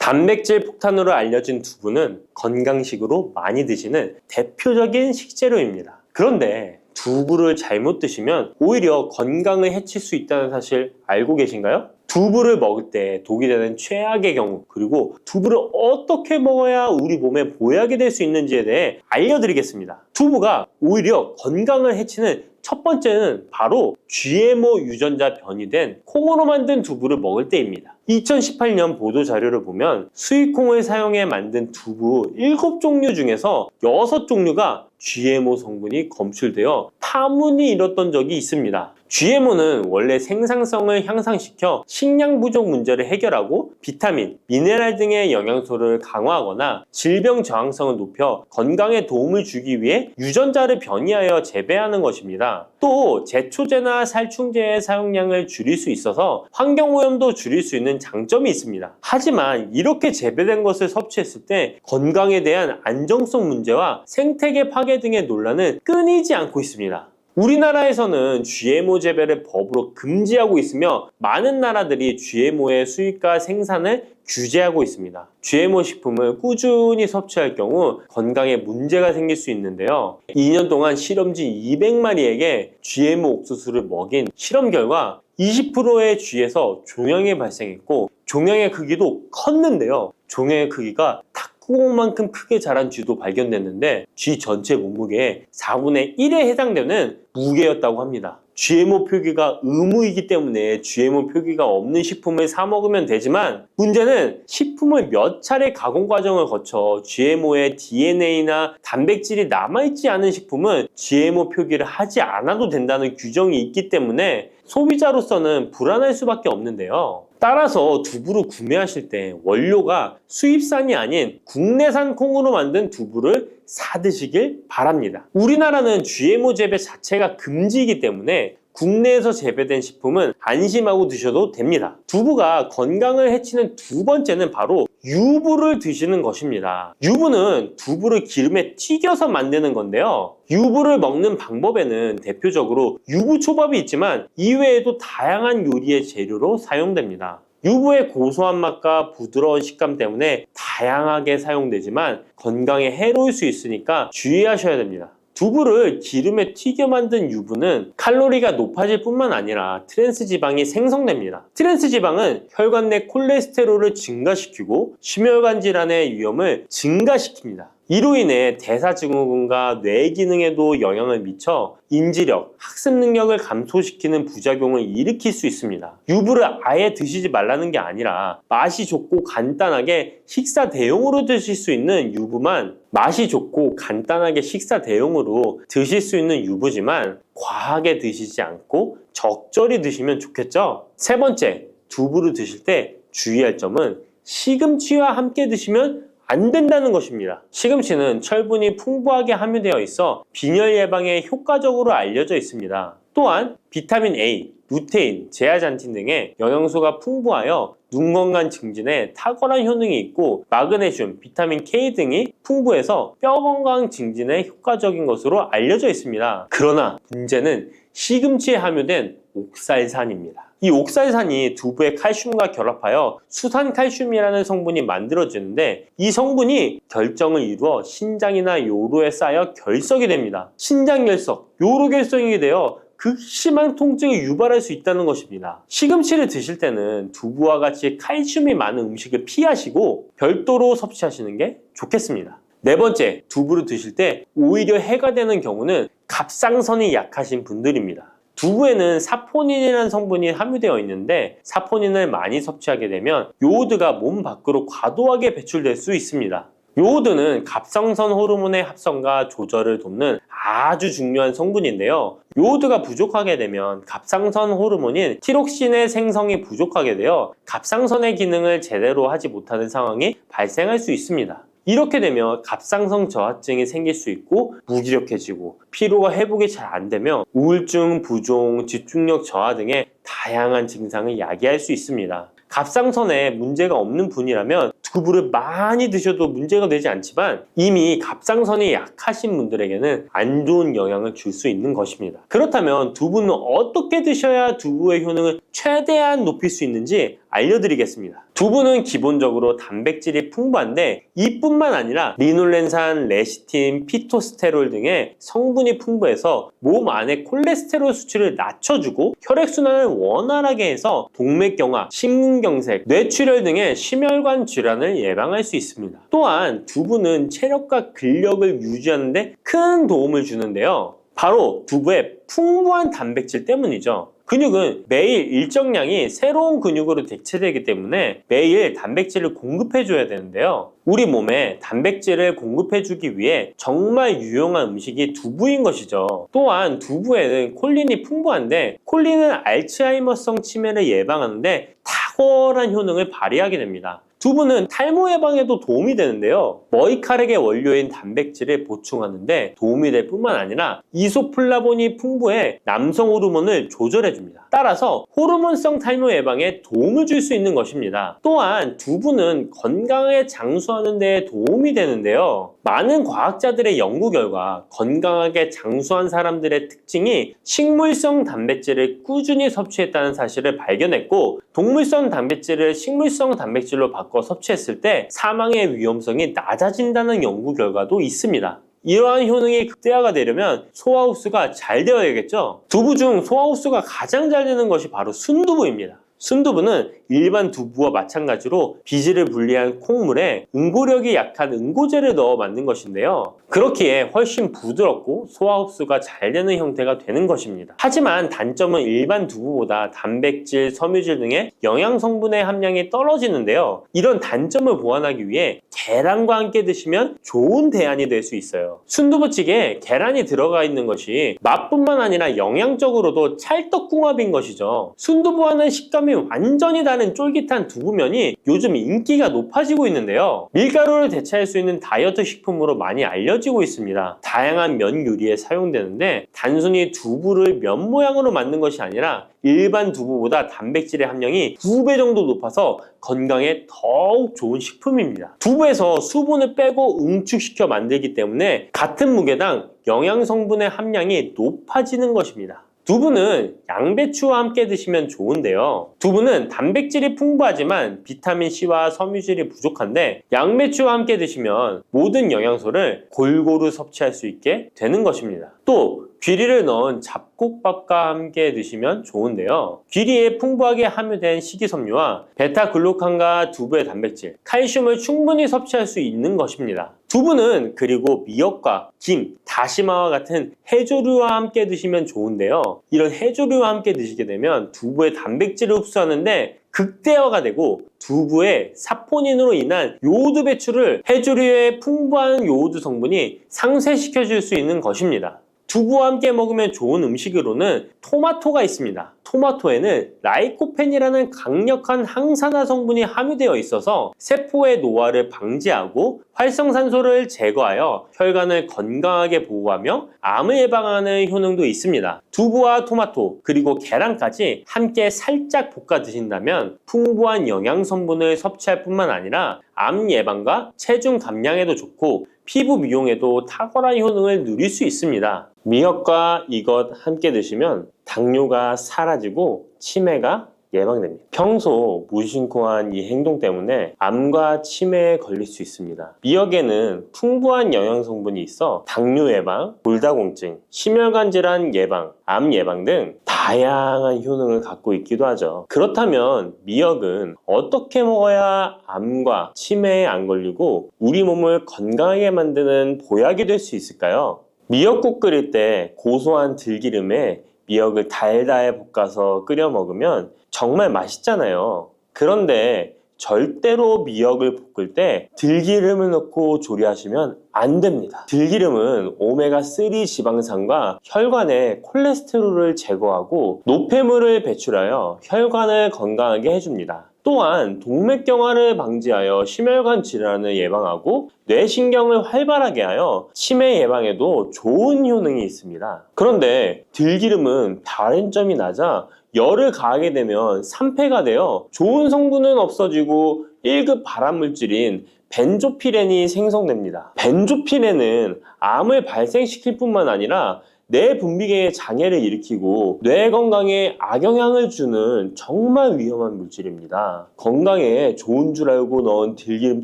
단백질 폭탄으로 알려진 두부는 건강식으로 많이 드시는 대표적인 식재료입니다. 그런데 두부를 잘못 드시면 오히려 건강을 해칠 수 있다는 사실 알고 계신가요? 두부를 먹을 때 독이 되는 최악의 경우, 그리고 두부를 어떻게 먹어야 우리 몸에 보약이 될 수 있는지에 대해 알려드리겠습니다. 두부가 오히려 건강을 해치는 첫 번째는 바로 GMO 유전자 변이된 콩으로 만든 두부를 먹을 때입니다. 2018년 보도 자료를 보면 수입콩을 사용해 만든 두부 7종류 중에서 6종류가 GMO 성분이 검출되어 파문이 일었던 적이 있습니다. GMO는 원래 생산성을 향상시켜 식량 부족 문제를 해결하고 비타민, 미네랄 등의 영양소를 강화하거나 질병 저항성을 높여 건강에 도움을 주기 위해 유전자를 변이하여 재배하는 것입니다. 또 제초제나 살충제의 사용량을 줄일 수 있어서 환경오염도 줄일 수 있는 장점이 있습니다. 하지만 이렇게 재배된 것을 섭취했을 때 건강에 대한 안정성 문제와 생태계 파괴 등의 논란은 끊이지 않고 있습니다. 우리나라에서는 GMO 재배를 법으로 금지하고 있으며 많은 나라들이 GMO의 수입과 생산을 규제하고 있습니다. GMO 식품을 꾸준히 섭취할 경우 건강에 문제가 생길 수 있는데요. 2년 동안 실험지 200마리에게 GMO 옥수수를 먹인 실험 결과 20%의 쥐에서 종양이 발생했고 종양의 크기도 컸는데요. 종양의 크기가 탁구공만큼 크게 자란 쥐도 발견됐는데 쥐 전체 몸무게의 4분의 1에 해당되는 무게였다고 합니다. GMO 표기가 의무이기 때문에 GMO 표기가 없는 식품을 사 먹으면 되지만 문제는 식품을 몇 차례 가공 과정을 거쳐 GMO의 DNA나 단백질이 남아있지 않은 식품은 GMO 표기를 하지 않아도 된다는 규정이 있기 때문에 소비자로서는 불안할 수밖에 없는데요. 따라서 두부를 구매하실 때 원료가 수입산이 아닌 국내산 콩으로 만든 두부를 사 드시길 바랍니다. 우리나라는 GMO 재배 자체가 금지이기 때문에 국내에서 재배된 식품은 안심하고 드셔도 됩니다. 두부가 건강을 해치는 두 번째는 바로 유부를 드시는 것입니다. 유부는 두부를 기름에 튀겨서 만드는 건데요. 유부를 먹는 방법에는 대표적으로 유부초밥이 있지만 이외에도 다양한 요리의 재료로 사용됩니다. 유부의 고소한 맛과 부드러운 식감 때문에 다양하게 사용되지만 건강에 해로울 수 있으니까 주의하셔야 됩니다. 두부를 기름에 튀겨 만든 유부는 칼로리가 높아질 뿐만 아니라 트랜스 지방이 생성됩니다. 트랜스 지방은 혈관 내 콜레스테롤을 증가시키고 심혈관 질환의 위험을 증가시킵니다. 이로 인해 대사증후군과 뇌 기능에도 영향을 미쳐 인지력, 학습 능력을 감소시키는 부작용을 일으킬 수 있습니다. 유부를 아예 드시지 말라는 게 아니라 맛이 좋고 간단하게 식사 대용으로 드실 수 있는 유부만 맛이 좋고 간단하게 식사 대용으로 드실 수 있는 유부지만 과하게 드시지 않고 적절히 드시면 좋겠죠? 세 번째, 두부를 드실 때 주의할 점은 시금치와 함께 드시면 안 된다는 것입니다. 시금치는 철분이 풍부하게 함유되어 있어 빈혈 예방에 효과적으로 알려져 있습니다. 또한 비타민 A, 루테인, 제아잔틴 등의 영양소가 풍부하여 눈 건강 증진에 탁월한 효능이 있고 마그네슘, 비타민 K 등이 풍부해서 뼈 건강 증진에 효과적인 것으로 알려져 있습니다. 그러나 문제는 시금치에 함유된 옥살산입니다. 이 옥살산이 두부의 칼슘과 결합하여 수산칼슘이라는 성분이 만들어지는데 이 성분이 결정을 이루어 신장이나 요로에 쌓여 결석이 됩니다. 신장결석, 요로결석이 되어 극심한 통증을 유발할 수 있다는 것입니다. 시금치를 드실 때는 두부와 같이 칼슘이 많은 음식을 피하시고 별도로 섭취하시는 게 좋겠습니다. 네 번째, 두부를 드실 때 오히려 해가 되는 경우는 갑상선이 약하신 분들입니다. 두부에는 사포닌이라는 성분이 함유되어 있는데 사포닌을 많이 섭취하게 되면 요오드가 몸 밖으로 과도하게 배출될 수 있습니다. 요오드는 갑상선 호르몬의 합성과 조절을 돕는 아주 중요한 성분인데요. 요오드가 부족하게 되면 갑상선 호르몬인 티록신의 생성이 부족하게 되어 갑상선의 기능을 제대로 하지 못하는 상황이 발생할 수 있습니다. 이렇게 되면 갑상선 저하증이 생길 수 있고 무기력해지고 피로가 회복이 잘 안 되면 우울증, 부종, 집중력 저하 등의 다양한 증상을 야기할 수 있습니다. 갑상선에 문제가 없는 분이라면 두부를 많이 드셔도 문제가 되지 않지만 이미 갑상선이 약하신 분들에게는 안 좋은 영향을 줄 수 있는 것입니다. 그렇다면 두부는 어떻게 드셔야 두부의 효능을 최대한 높일 수 있는지 알려드리겠습니다. 두부는 기본적으로 단백질이 풍부한데 이뿐만 아니라 리놀렌산, 레시틴, 피토스테롤 등의 성분이 풍부해서 몸 안의 콜레스테롤 수치를 낮춰주고 혈액순환을 원활하게 해서 동맥경화, 심근경색, 뇌출혈 등의 심혈관 질환을 예방할 수 있습니다. 또한 두부는 체력과 근력을 유지하는 데 큰 도움을 주는데요. 바로 두부의 풍부한 단백질 때문이죠. 근육은 매일 일정량이 새로운 근육으로 대체되기 때문에 매일 단백질을 공급해줘야 되는데요. 우리 몸에 단백질을 공급해주기 위해 정말 유용한 음식이 두부인 것이죠. 또한 두부에는 콜린이 풍부한데 콜린은 알츠하이머성 치매를 예방하는데 탁월한 효능을 발휘하게 됩니다. 두부는 탈모 예방에도 도움이 되는데요. 머리카락의 원료인 단백질을 보충하는데 도움이 될 뿐만 아니라 이소플라본이 풍부해 남성 호르몬을 조절해줍니다. 따라서 호르몬성 탈모 예방에 도움을 줄 수 있는 것입니다. 또한 두부는 건강하게 장수하는 데 도움이 되는데요. 많은 과학자들의 연구 결과 건강하게 장수한 사람들의 특징이 식물성 단백질을 꾸준히 섭취했다는 사실을 발견했고 동물성 단백질을 식물성 단백질로 바꿔 섭취했을 때 사망의 위험성이 낮아진다는 연구 결과도 있습니다. 이러한 효능이 극대화가 되려면 소화 흡수가 잘 되어야겠죠. 두부 중 소화 흡수가 가장 잘 되는 것이 바로 순두부입니다. 순두부는 일반 두부와 마찬가지로 비질을 분리한 콩물에 응고력이 약한 응고제를 넣어 만든 것인데요. 그렇기에 훨씬 부드럽고 소화 흡수가 잘 되는 형태가 되는 것입니다. 하지만 단점은 일반 두부보다 단백질, 섬유질 등의 영양 성분의 함량이 떨어지는데요. 이런 단점을 보완하기 위해 계란과 함께 드시면 좋은 대안이 될 수 있어요. 순두부찌개에 계란이 들어가 있는 것이 맛뿐만 아니라 영양적으로도 찰떡궁합인 것이죠. 순두부와는 식감이 완전히 다른 쫄깃한 두부면이 요즘 인기가 높아지고 있는데요. 밀가루를 대체할 수 있는 다이어트 식품으로 많이 알려지고 있습니다. 다양한 면 요리에 사용되는데 단순히 두부를 면 모양으로 만든 것이 아니라 일반 두부보다 단백질의 함량이 2배 정도 높아서 건강에 더욱 좋은 식품입니다. 두부에서 수분을 빼고 응축시켜 만들기 때문에 같은 무게당 영양 성분의 함량이 높아지는 것입니다. 두부는 양배추와 함께 드시면 좋은데요. 두부는 단백질이 풍부하지만 비타민C와 섬유질이 부족한데 양배추와 함께 드시면 모든 영양소를 골고루 섭취할 수 있게 되는 것입니다. 또 귀리를 넣은 잡곡밥과 함께 드시면 좋은데요. 귀리에 풍부하게 함유된 식이섬유와 베타글루칸과 두부의 단백질, 칼슘을 충분히 섭취할 수 있는 것입니다. 두부는 그리고 미역과 김, 다시마와 같은 해조류와 함께 드시면 좋은데요. 이런 해조류와 함께 드시게 되면 두부의 단백질을 흡수하는데 극대화가 되고 두부의 사포닌으로 인한 요오드 배출을 해조류의 풍부한 요오드 성분이 상쇄시켜 줄 수 있는 것입니다. 두부와 함께 먹으면 좋은 음식으로는 토마토가 있습니다. 토마토에는 라이코펜이라는 강력한 항산화 성분이 함유되어 있어서 세포의 노화를 방지하고 활성산소를 제거하여 혈관을 건강하게 보호하며 암을 예방하는 효능도 있습니다. 두부와 토마토 그리고 계란까지 함께 살짝 볶아 드신다면 풍부한 영양 성분을 섭취할 뿐만 아니라 암 예방과 체중 감량에도 좋고 피부 미용에도 탁월한 효능을 누릴 수 있습니다. 미역과 이것 함께 드시면 당뇨가 사라지고 치매가 예방됩니다. 평소 무심코한 이 행동 때문에 암과 치매에 걸릴 수 있습니다. 미역에는 풍부한 영양 성분이 있어 당뇨 예방, 골다공증, 심혈관 질환 예방, 암 예방 등 다양한 효능을 갖고 있기도 하죠. 그렇다면 미역은 어떻게 먹어야 암과 치매에 안 걸리고 우리 몸을 건강하게 만드는 보약이 될 수 있을까요? 미역국 끓일 때 고소한 들기름에 미역을 달달 볶아서 끓여 먹으면 정말 맛있잖아요. 그런데 절대로 미역을 볶을 때 들기름을 넣고 조리하시면 안 됩니다. 들기름은 오메가3 지방산과 혈관의 콜레스테롤을 제거하고 노폐물을 배출하여 혈관을 건강하게 해줍니다. 또한 동맥경화를 방지하여 심혈관 질환을 예방하고 뇌신경을 활발하게 하여 치매 예방에도 좋은 효능이 있습니다. 그런데 들기름은 다른 점이 낮아 열을 가하게 되면 산패가 되어 좋은 성분은 없어지고 1급 발암물질인 벤조피렌이 생성됩니다. 벤조피렌은 암을 발생시킬 뿐만 아니라 뇌 분비계의 장애를 일으키고 뇌 건강에 악영향을 주는 정말 위험한 물질입니다. 건강에 좋은 줄 알고 넣은 들기름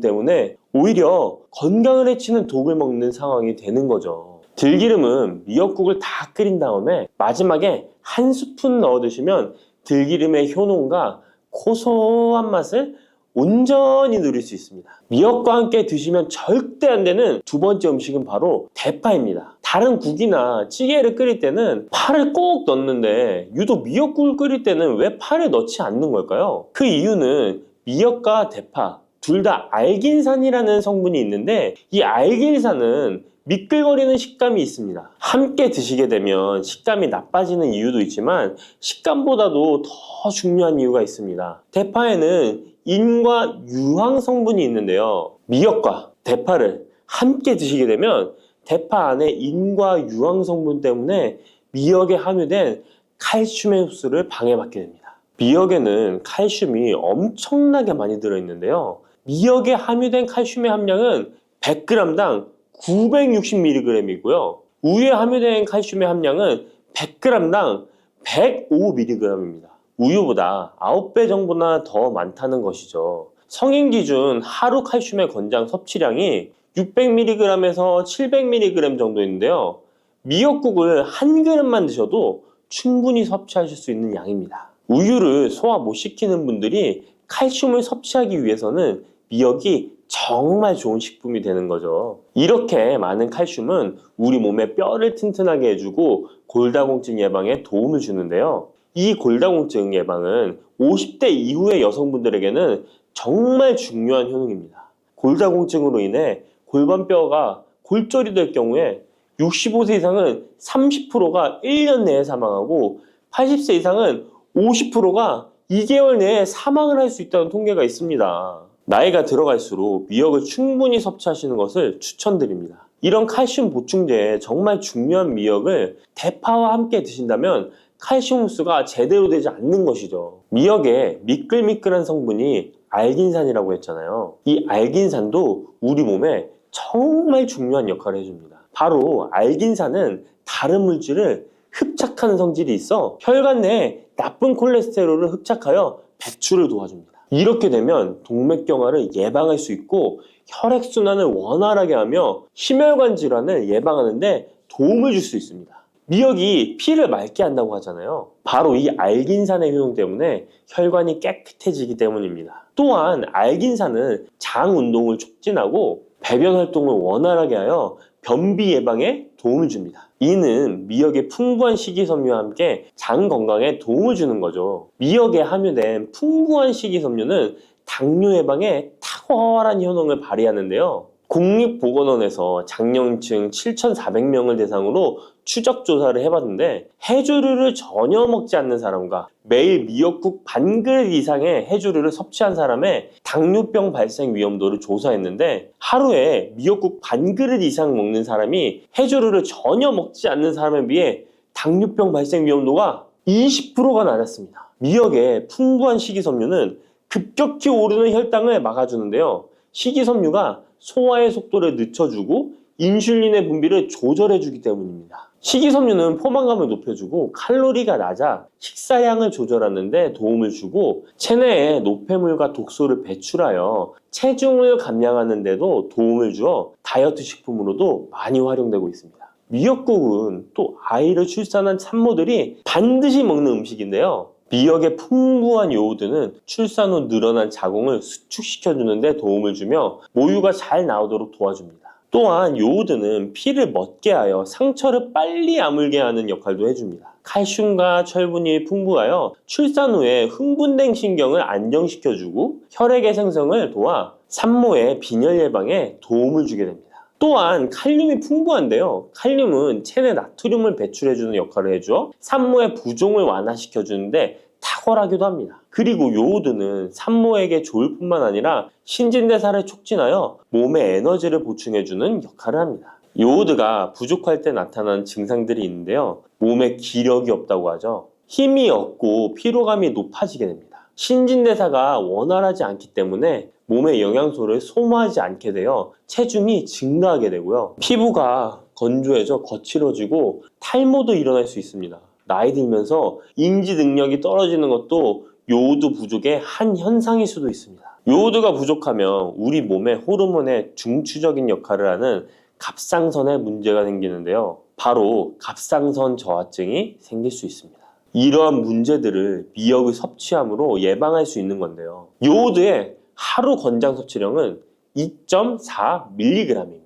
때문에 오히려 건강을 해치는 독을 먹는 상황이 되는 거죠. 들기름은 미역국을 다 끓인 다음에 마지막에 한 스푼 넣어 드시면 들기름의 효능과 고소한 맛을 온전히 누릴 수 있습니다. 미역과 함께 드시면 절대 안 되는 두 번째 음식은 바로 대파입니다. 다른 국이나 찌개를 끓일 때는 파를 꼭 넣는데 유독 미역국을 끓일 때는 왜 파를 넣지 않는 걸까요? 그 이유는 미역과 대파 둘 다 알긴산이라는 성분이 있는데 이 알긴산은 미끌거리는 식감이 있습니다. 함께 드시게 되면 식감이 나빠지는 이유도 있지만 식감보다도 더 중요한 이유가 있습니다. 대파에는 인과 유황 성분이 있는데요. 미역과 대파를 함께 드시게 되면 대파 안에 인과 유황 성분 때문에 미역에 함유된 칼슘의 흡수를 방해받게 됩니다. 미역에는 칼슘이 엄청나게 많이 들어있는데요. 미역에 함유된 칼슘의 함량은 100g당 960mg이고요. 우유에 함유된 칼슘의 함량은 100g당 105mg입니다. 우유보다 9배 정도나 더 많다는 것이죠. 성인 기준 하루 칼슘의 권장 섭취량이 600mg에서 700mg 정도인데요. 미역국을 한 그릇만 드셔도 충분히 섭취하실 수 있는 양입니다. 우유를 소화 못 시키는 분들이 칼슘을 섭취하기 위해서는 미역이 정말 좋은 식품이 되는 거죠. 이렇게 많은 칼슘은 우리 몸의 뼈를 튼튼하게 해주고 골다공증 예방에 도움을 주는데요. 이 골다공증 예방은 50대 이후의 여성분들에게는 정말 중요한 효능입니다. 골다공증으로 인해 골반뼈가 골절이 될 경우에 65세 이상은 30%가 1년 내에 사망하고 80세 이상은 50%가 2개월 내에 사망을 할 수 있다는 통계가 있습니다. 나이가 들어갈수록 미역을 충분히 섭취하시는 것을 추천드립니다. 이런 칼슘 보충제에 정말 중요한 미역을 대파와 함께 드신다면 칼슘 흡수가 제대로 되지 않는 것이죠. 미역에 미끌미끌한 성분이 알긴산이라고 했잖아요. 이 알긴산도 우리 몸에 정말 중요한 역할을 해줍니다. 바로 알긴산은 다른 물질을 흡착하는 성질이 있어 혈관 내에 나쁜 콜레스테롤을 흡착하여 배출을 도와줍니다. 이렇게 되면 동맥경화를 예방할 수 있고 혈액순환을 원활하게 하며 심혈관 질환을 예방하는 데 도움을 줄 수 있습니다. 미역이 피를 맑게 한다고 하잖아요. 바로 이 알긴산의 효능 때문에 혈관이 깨끗해지기 때문입니다. 또한 알긴산은 장 운동을 촉진하고 배변 활동을 원활하게 하여 변비 예방에 도움을 줍니다. 이는 미역의 풍부한 식이섬유와 함께 장 건강에 도움을 주는 거죠. 미역에 함유된 풍부한 식이섬유는 당뇨 예방에 탁월한 효능을 발휘하는데요. 국립보건원에서 장년층 7,400명을 대상으로 추적 조사를 해봤는데 해조류를 전혀 먹지 않는 사람과 매일 미역국 반 그릇 이상의 해조류를 섭취한 사람의 당뇨병 발생 위험도를 조사했는데 하루에 미역국 반 그릇 이상 먹는 사람이 해조류를 전혀 먹지 않는 사람에 비해 당뇨병 발생 위험도가 20%가 낮았습니다. 미역의 풍부한 식이섬유는 급격히 오르는 혈당을 막아주는데요. 식이섬유가 소화의 속도를 늦춰주고 인슐린의 분비를 조절해주기 때문입니다. 식이섬유는 포만감을 높여주고 칼로리가 낮아 식사량을 조절하는 데 도움을 주고 체내에 노폐물과 독소를 배출하여 체중을 감량하는 데도 도움을 주어 다이어트 식품으로도 많이 활용되고 있습니다. 미역국은 또 아이를 출산한 산모들이 반드시 먹는 음식인데요. 미역의 풍부한 요오드는 출산 후 늘어난 자궁을 수축시켜주는 데 도움을 주며 모유가 잘 나오도록 도와줍니다. 또한 요오드는 피를 멎게 하여 상처를 빨리 아물게 하는 역할도 해줍니다. 칼슘과 철분이 풍부하여 출산 후에 흥분된 신경을 안정시켜주고 혈액의 생성을 도와 산모의 빈혈 예방에 도움을 주게 됩니다. 또한 칼륨이 풍부한데요. 칼륨은 체내 나트륨을 배출해주는 역할을 해줘 산모의 부종을 완화시켜주는데 탁월하기도 합니다. 그리고 요오드는 산모에게 좋을 뿐만 아니라 신진대사를 촉진하여 몸에 에너지를 보충해주는 역할을 합니다. 요오드가 부족할 때 나타나는 증상들이 있는데요. 몸에 기력이 없다고 하죠. 힘이 없고 피로감이 높아지게 됩니다. 신진대사가 원활하지 않기 때문에 몸의 영양소를 소모하지 않게 되어 체중이 증가하게 되고요. 피부가 건조해져 거칠어지고 탈모도 일어날 수 있습니다. 나이 들면서 인지 능력이 떨어지는 것도 요오드 부족의 한 현상일 수도 있습니다. 요오드가 부족하면 우리 몸의 호르몬의 중추적인 역할을 하는 갑상선에 문제가 생기는데요. 바로 갑상선 저하증이 생길 수 있습니다. 이러한 문제들을 미역을 섭취함으로 예방할 수 있는 건데요. 요오드의 하루 권장 섭취량은 2.4mg입니다.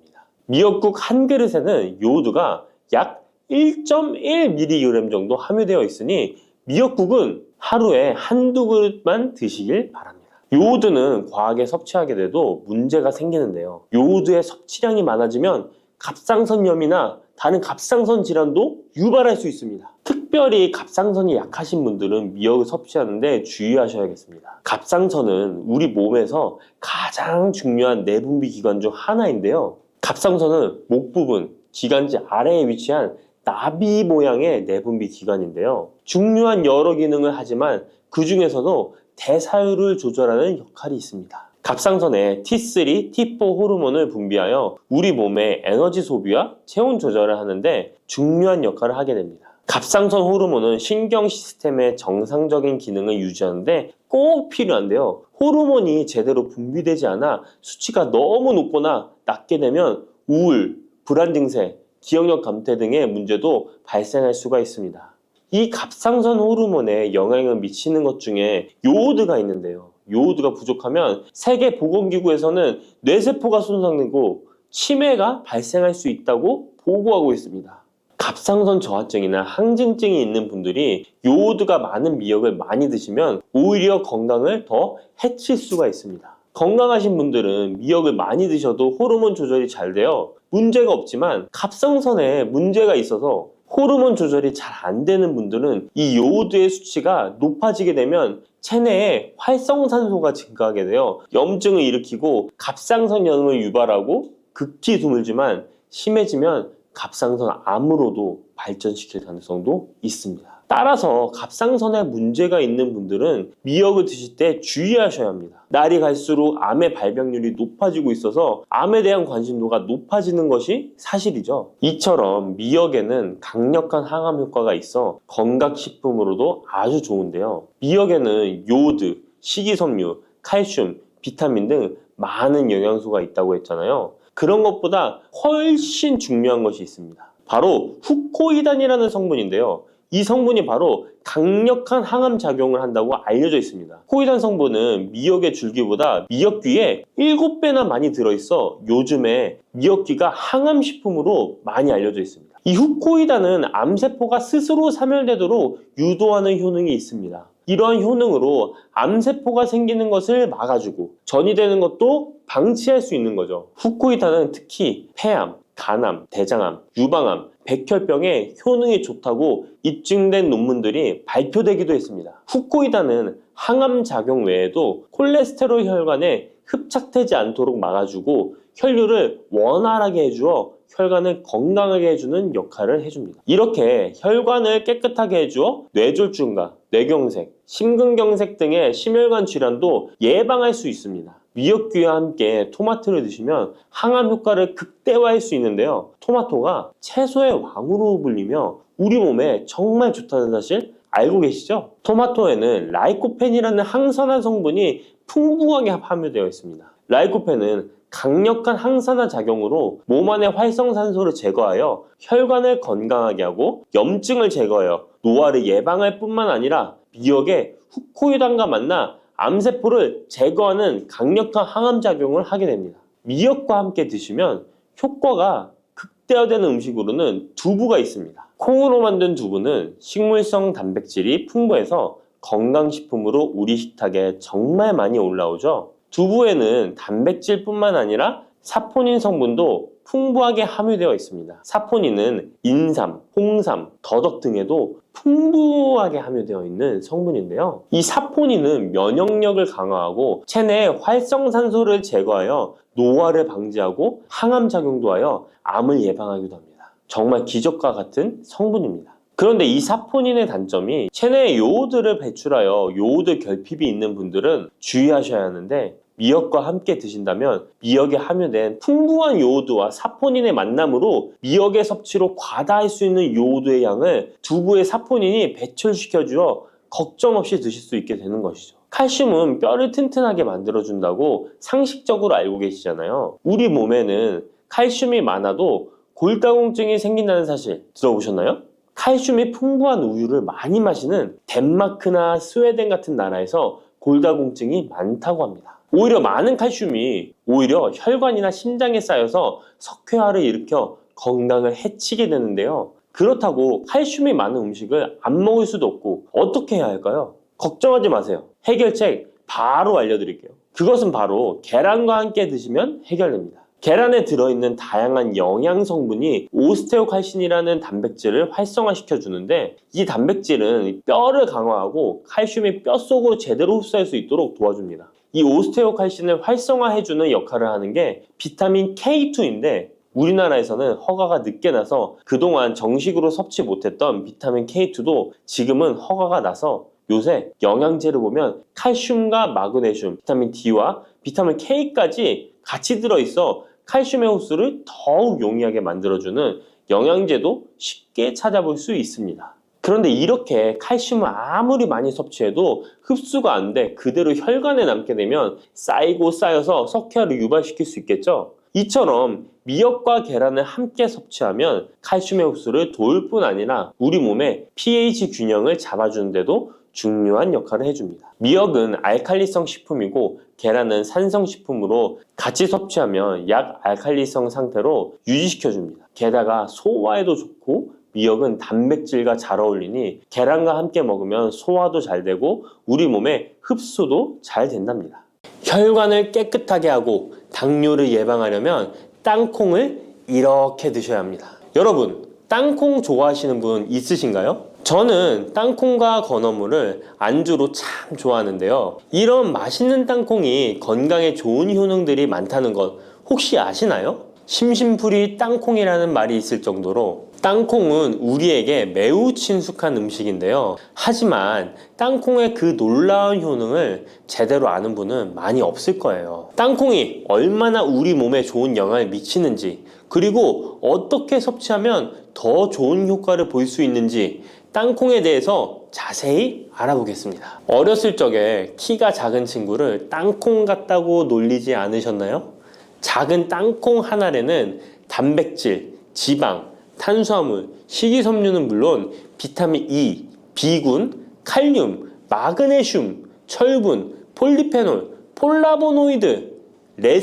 미역국 한 그릇에는 요오드가 약 1.1mg 정도 함유되어 있으니 미역국은 하루에 한두 그릇만 드시길 바랍니다. 요오드는 과하게 섭취하게 돼도 문제가 생기는데요. 요오드의 섭취량이 많아지면 갑상선염이나 다른 갑상선 질환도 유발할 수 있습니다. 특별히 갑상선이 약하신 분들은 미역을 섭취하는데 주의하셔야겠습니다. 갑상선은 우리 몸에서 가장 중요한 내분비 기관 중 하나인데요. 갑상선은 목 부분, 기관지 아래에 위치한 나비 모양의 내분비 기관인데요. 중요한 여러 기능을 하지만 그 중에서도 대사율을 조절하는 역할이 있습니다. 갑상선에 T3, T4 호르몬을 분비하여 우리 몸의 에너지 소비와 체온 조절을 하는데 중요한 역할을 하게 됩니다. 갑상선 호르몬은 신경 시스템의 정상적인 기능을 유지하는데 꼭 필요한데요. 호르몬이 제대로 분비되지 않아 수치가 너무 높거나 낮게 되면 우울, 불안 증세, 기억력 감퇴 등의 문제도 발생할 수가 있습니다. 이 갑상선 호르몬에 영향을 미치는 것 중에 요오드가 있는데요. 요오드가 부족하면 세계보건기구에서는 뇌세포가 손상되고 치매가 발생할 수 있다고 보고하고 있습니다. 갑상선 저하증이나 항진증이 있는 분들이 요오드가 많은 미역을 많이 드시면 오히려 건강을 더 해칠 수가 있습니다. 건강하신 분들은 미역을 많이 드셔도 호르몬 조절이 잘 되어 문제가 없지만 갑상선에 문제가 있어서 호르몬 조절이 잘 안 되는 분들은 이 요오드의 수치가 높아지게 되면 체내에 활성산소가 증가하게 되어 염증을 일으키고 갑상선염을 유발하고 극히 드물지만 심해지면 갑상선 암으로도 발전시킬 가능성도 있습니다. 따라서 갑상선에 문제가 있는 분들은 미역을 드실 때 주의하셔야 합니다. 날이 갈수록 암의 발병률이 높아지고 있어서 암에 대한 관심도가 높아지는 것이 사실이죠. 이처럼 미역에는 강력한 항암 효과가 있어 건강식품으로도 아주 좋은데요. 미역에는 요오드, 식이섬유, 칼슘, 비타민 등 많은 영양소가 있다고 했잖아요. 그런 것보다 훨씬 중요한 것이 있습니다. 바로 후코이단이라는 성분인데요. 이 성분이 바로 강력한 항암 작용을 한다고 알려져 있습니다. 코이단 성분은 미역의 줄기보다 미역귀에 7배나 많이 들어있어 요즘에 미역귀가 항암식품으로 많이 알려져 있습니다. 이 후코이단은 암세포가 스스로 사멸되도록 유도하는 효능이 있습니다. 이러한 효능으로 암세포가 생기는 것을 막아주고 전이 되는 것도 방치할 수 있는 거죠. 후코이단은 특히 폐암, 간암, 대장암, 유방암, 백혈병에 효능이 좋다고 입증된 논문들이 발표되기도 했습니다. 후코이단은 항암 작용 외에도 콜레스테롤 혈관에 흡착되지 않도록 막아주고 혈류를 원활하게 해주어 혈관을 건강하게 해주는 역할을 해줍니다. 이렇게 혈관을 깨끗하게 해주어 뇌졸중과 뇌경색, 심근경색 등의 심혈관 질환도 예방할 수 있습니다. 미역귀와 함께 토마토를 드시면 항암 효과를 극대화할 수 있는데요. 토마토가 채소의 왕으로 불리며 우리 몸에 정말 좋다는 사실 알고 계시죠? 토마토에는 라이코펜이라는 항산화 성분이 풍부하게 함유되어 있습니다. 라이코펜은 강력한 항산화 작용으로 몸 안의 활성산소를 제거하여 혈관을 건강하게 하고 염증을 제거하여 노화를 예방할 뿐만 아니라 미역의 후코이단과 만나 암세포를 제거하는 강력한 항암작용을 하게 됩니다. 미역과 함께 드시면 효과가 극대화되는 음식으로는 두부가 있습니다. 콩으로 만든 두부는 식물성 단백질이 풍부해서 건강식품으로 우리 식탁에 정말 많이 올라오죠. 두부에는 단백질뿐만 아니라 사포닌 성분도 풍부하게 함유되어 있습니다. 사포닌은 인삼, 홍삼, 더덕 등에도 풍부하게 함유되어 있는 성분인데요. 이 사포닌은 면역력을 강화하고 체내에 활성산소를 제거하여 노화를 방지하고 항암 작용도 하여 암을 예방하기도 합니다. 정말 기적과 같은 성분입니다. 그런데 이 사포닌의 단점이 체내에 요오드를 배출하여 요오드 결핍이 있는 분들은 주의하셔야 하는데 미역과 함께 드신다면 미역에 함유된 풍부한 요오드와 사포닌의 만남으로 미역의 섭취로 과다할 수 있는 요오드의 양을 두부의 사포닌이 배출시켜주어 걱정 없이 드실 수 있게 되는 것이죠. 칼슘은 뼈를 튼튼하게 만들어준다고 상식적으로 알고 계시잖아요. 우리 몸에는 칼슘이 많아도 골다공증이 생긴다는 사실 들어보셨나요? 칼슘이 풍부한 우유를 많이 마시는 덴마크나 스웨덴 같은 나라에서 골다공증이 많다고 합니다. 오히려 많은 칼슘이 오히려 혈관이나 심장에 쌓여서 석회화를 일으켜 건강을 해치게 되는데요. 그렇다고 칼슘이 많은 음식을 안 먹을 수도 없고 어떻게 해야 할까요? 걱정하지 마세요. 해결책 바로 알려드릴게요. 그것은 바로 계란과 함께 드시면 해결됩니다. 계란에 들어있는 다양한 영양 성분이 오스테오칼신이라는 단백질을 활성화시켜 주는데 이 단백질은 뼈를 강화하고 칼슘이 뼛속으로 제대로 흡수할 수 있도록 도와줍니다. 이 오스테오칼신을 활성화해주는 역할을 하는 게 비타민 K2인데 우리나라에서는 허가가 늦게 나서 그동안 정식으로 섭취 못했던 비타민 K2도 지금은 허가가 나서 요새 영양제를 보면 칼슘과 마그네슘, 비타민 D와 비타민 K까지 같이 들어있어 칼슘의 흡수를 더욱 용이하게 만들어주는 영양제도 쉽게 찾아볼 수 있습니다. 그런데 이렇게 칼슘을 아무리 많이 섭취해도 흡수가 안 돼 그대로 혈관에 남게 되면 쌓이고 쌓여서 석회화를 유발시킬 수 있겠죠? 이처럼 미역과 계란을 함께 섭취하면 칼슘의 흡수를 도울 뿐 아니라 우리 몸의 pH 균형을 잡아주는 데도 중요한 역할을 해줍니다. 미역은 알칼리성 식품이고 계란은 산성 식품으로 같이 섭취하면 약알칼리성 상태로 유지시켜줍니다. 게다가 소화에도 좋고 미역은 단백질과 잘 어울리니 계란과 함께 먹으면 소화도 잘 되고 우리 몸의 흡수도 잘 된답니다. 혈관을 깨끗하게 하고 당뇨를 예방하려면 땅콩을 이렇게 드셔야 합니다. 여러분, 땅콩 좋아하시는 분 있으신가요? 저는 땅콩과 건어물을 안주로 참 좋아하는데요. 이런 맛있는 땅콩이 건강에 좋은 효능들이 많다는 것 혹시 아시나요? 심심풀이 땅콩이라는 말이 있을 정도로 땅콩은 우리에게 매우 친숙한 음식인데요. 하지만 땅콩의 그 놀라운 효능을 제대로 아는 분은 많이 없을 거예요. 땅콩이 얼마나 우리 몸에 좋은 영향을 미치는지, 그리고 어떻게 섭취하면 더 좋은 효과를 볼 수 있는지 땅콩에 대해서 자세히 알아보겠습니다. 어렸을 적에 키가 작은 친구를 땅콩 같다고 놀리지 않으셨나요? 작은 땅콩 한 알에는 단백질, 지방, 탄수화물, 식이섬유는 물론 비타민 E, B군, 칼륨, 마그네슘, 철분, 폴리페놀, 폴라보노이드,